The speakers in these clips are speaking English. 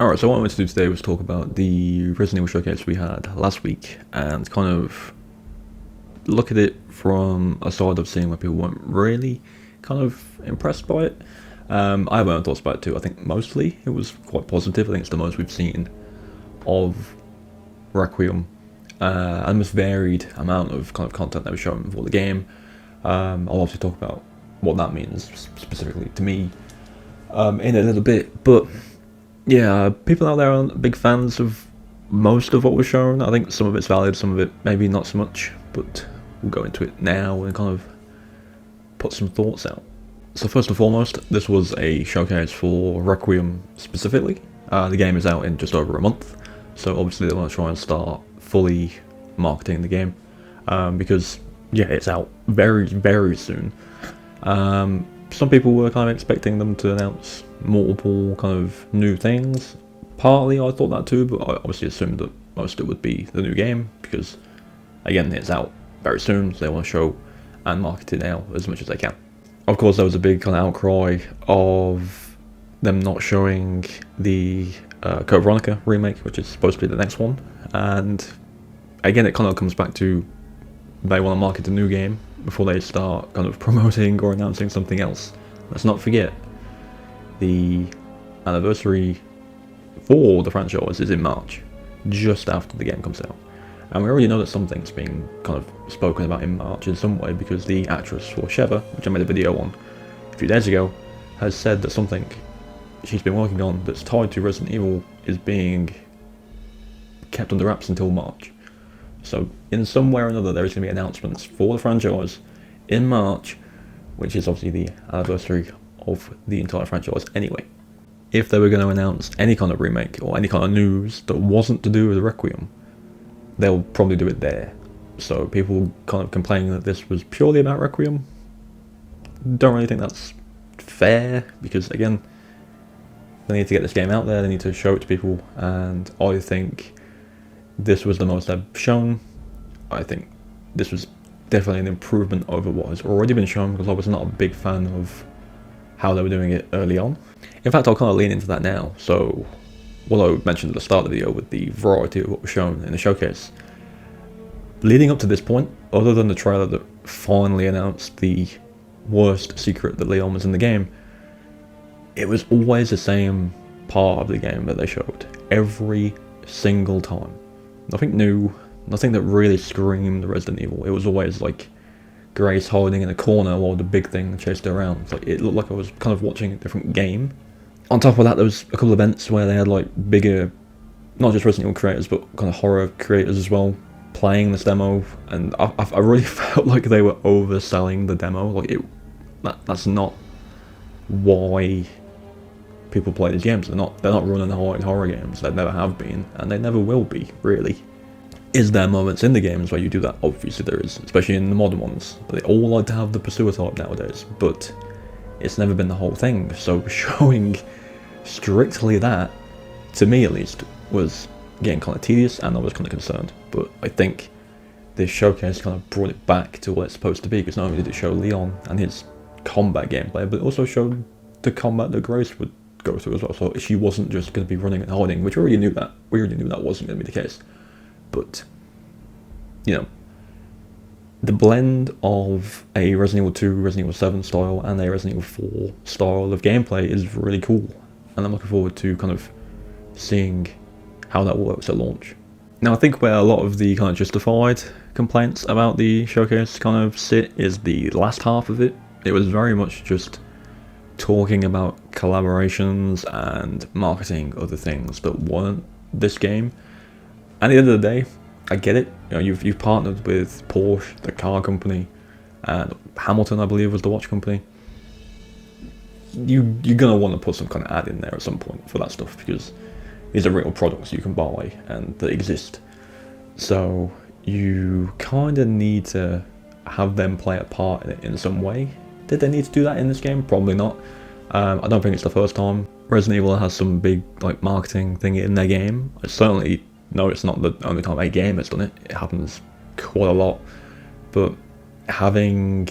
Alright, so what I wanted to do today was talk about the Resident Evil showcase we had last week and kind of look at it from a side of seeing where people weren't really kind of impressed by it. I have my own thoughts about it too. I think mostly it was quite positive. I think it's the most we've seen of Requiem, and this varied amount of kind of content that was shown for the game. I'll obviously talk about what that means specifically to me in a little bit, but yeah, people out there aren't big fans of most of what was shown. I think some of it's valid, some of it maybe not so much, but we'll go into it now and kind of put some thoughts out. So first and foremost, this was a showcase for Requiem specifically. The game is out in just over a month, so obviously they want to try and start fully marketing the game, because yeah, it's out very, very soon. Some people were kind of expecting them to announce multiple kind of new things. Partly I thought that too, but I obviously assumed that most of it would be the new game because, again, it's out very soon, so they want to show and market it now as much as they can. Of course, there was a big kind of outcry of them not showing the Code Veronica remake, which is supposed to be the next one, and again, it kind of comes back to they want to market the new game before they start kind of promoting or announcing something else. Let's not forget, the anniversary for the franchise is in March, just after the game comes out. And we already know that something's being kind of spoken about in March in some way because the actress for Sheva, which I made a video on a few days ago, has said that something she's been working on that's tied to Resident Evil is being kept under wraps until March. So in some way or another there is going to be announcements for the franchise in March, which is obviously the anniversary of the entire franchise anyway. If they were going to announce any kind of remake or any kind of news that wasn't to do with Requiem, they'll probably do it there. So people kind of complaining that this was purely about Requiem, don't really think that's fair, because again, they need to get this game out there, they need to show it to people, and I think this was the most they've shown. I think this was definitely an improvement over what has already been shown, because I was not a big fan of how they were doing it early on. In fact, I'll kind of lean into that now. So, what I mentioned at the start of the video with the variety of what was shown in the showcase, leading up to this point, other than the trailer that finally announced the worst secret that Leon was in the game, it was always the same part of the game that they showed every single time. Nothing new, nothing that really screamed Resident Evil. It was always like Grace hiding in a corner while the big thing chased her around. It's like, it looked like I was kind of watching a different game. On top of that, there was a couple of events where they had like bigger, not just Resident Evil creators, but kind of horror creators as well, playing this demo, and I really felt like they were overselling the demo. Like that's not why people play these games. They're not running hard horror games. They never have been, and they never will be, really. Is there moments in the games where you do that? Obviously there is, especially in the modern ones. They all like to have the pursuer type nowadays, but it's never been the whole thing. So showing strictly that, to me at least, was getting kind of tedious, and I was kind of concerned. But I think this showcase kind of brought it back to what it's supposed to be, because not only did it show Leon and his combat gameplay, but it also showed the combat that Grace would go through as well. So she wasn't just going to be running and hiding, which we already knew that. We already knew that wasn't going to be the case. But, you know, the blend of a Resident Evil 2, Resident Evil 7 style and a Resident Evil 4 style of gameplay is really cool. And I'm looking forward to kind of seeing how that works at launch. Now, I think where a lot of the kind of justified complaints about the showcase kind of sit is the last half of it. It was very much just talking about collaborations and marketing other things that weren't this game. And at the end of the day, I get it. You know, you've partnered with Porsche, the car company, and Hamilton, I believe, was the watch company. You're gonna want to put some kind of ad in there at some point for that stuff, because these are real products you can buy and that exist. So you kind of need to have them play a part in it in some way. Did they need to do that in this game? Probably not. I don't think it's the first time Resident Evil has some big like marketing thing in their game. I certainly know it's not the only time a game has done it. It happens quite a lot. But having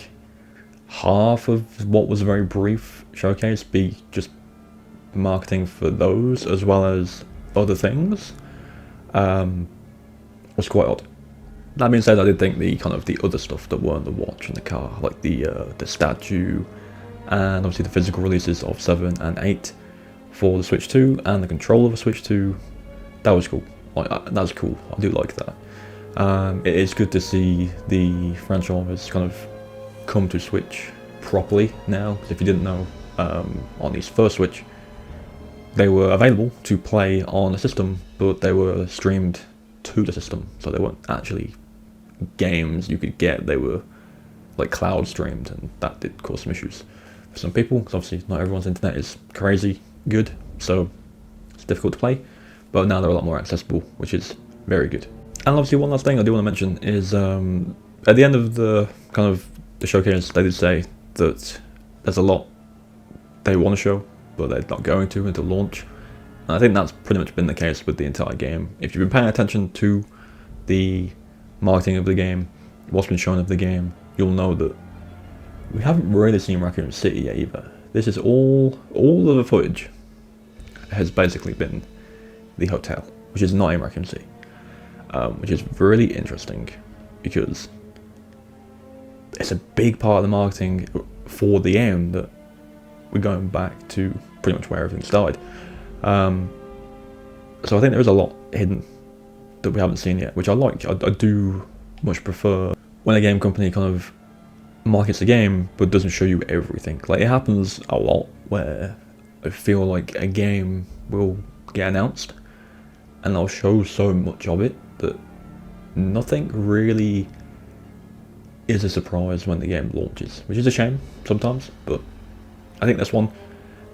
half of what was a very brief showcase be just marketing for those as well as other things was quite odd. That being said, I did think the kind of the other stuff that weren't the watch and the car, like the statue, and obviously the physical releases of 7 and 8 for the Switch 2 and the controller for Switch 2, that was cool. That's cool. I do like that. It is good to see the franchise kind of come to Switch properly now, because if you didn't know, on these first Switch, they were available to play on the system, but they were streamed to the system, so they weren't actually games you could get. They were like cloud streamed, and that did cause some issues for some people, because obviously not everyone's internet is crazy good, so it's difficult to play, but now they're a lot more accessible, which is very good. And obviously one last thing I do want to mention is at the end of the kind of the showcase, they did say that there's a lot they want to show, but they're not going to until launch. And I think that's pretty much been the case with the entire game. If you've been paying attention to the marketing of the game, what's been shown of the game, you'll know that we haven't really seen Raccoon City yet either. This is all of the footage has basically been the hotel, which is not in Raccoon City, which is really interesting because it's a big part of the marketing for the game that we're going back to pretty much where everything started. So I think there is a lot hidden that we haven't seen yet, which I like. I do much prefer when a game company kind of markets a game but doesn't show you everything. Like, it happens a lot where I feel like a game will get announced and they'll show so much of it that nothing really is a surprise when the game launches, which is a shame sometimes, but I think this one,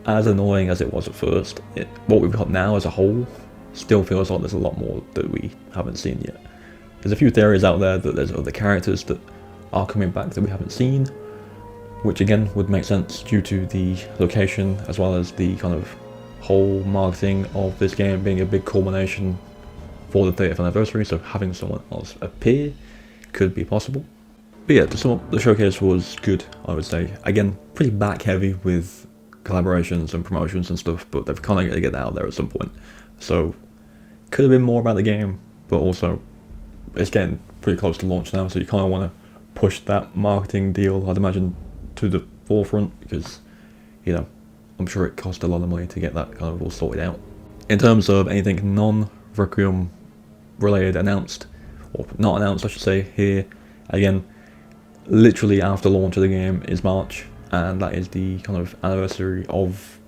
as annoying as it was at first, what we've got now as a whole still feels like there's a lot more that we haven't seen yet. There's a few theories out there that there's other characters that are coming back that we haven't seen, which again would make sense due to the location as well as the kind of whole marketing of this game being a big culmination for the 30th anniversary, so having someone else appear could be possible. But yeah, to sum up, the showcase was good, I would say. Again, pretty back heavy with collaborations and promotions and stuff, but they've kind of got to get that out there at some point. So, could have been more about the game, but also it's getting pretty close to launch now, so you kind of want to push that marketing deal, I'd imagine, to the forefront, because, you know, I'm sure it cost a lot of money to get that kind of all sorted out. In terms of anything non-Requiem related announced, or not announced I should say, here, again, literally after launch of the game is March, and that is the kind of anniversary of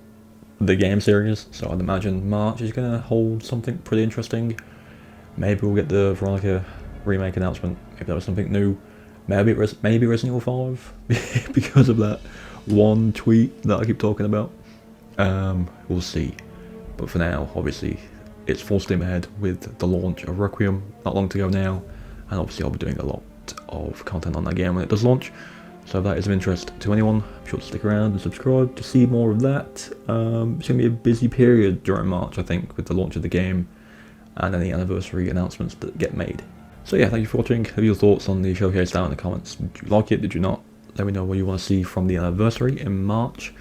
the game series, so I'd imagine March is going to hold something pretty interesting. Maybe we'll get the Veronica remake announcement, if there was something new. Maybe Resident Evil 5, because of that one tweet that I keep talking about. We'll see. But for now, obviously, it's full steam ahead with the launch of Requiem, not long to go now, and obviously I'll be doing a lot of content on that game when it does launch. So if that is of interest to anyone, be sure to stick around and subscribe to see more of that. It's going to be a busy period during March, I think, with the launch of the game and any anniversary announcements that get made. So yeah, thank you for watching. Have your thoughts on the showcase down in the comments. Did you like it? Did you not? Let me know what you want to see from the anniversary in March.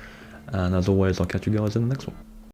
And as always, I'll catch you guys in the next one.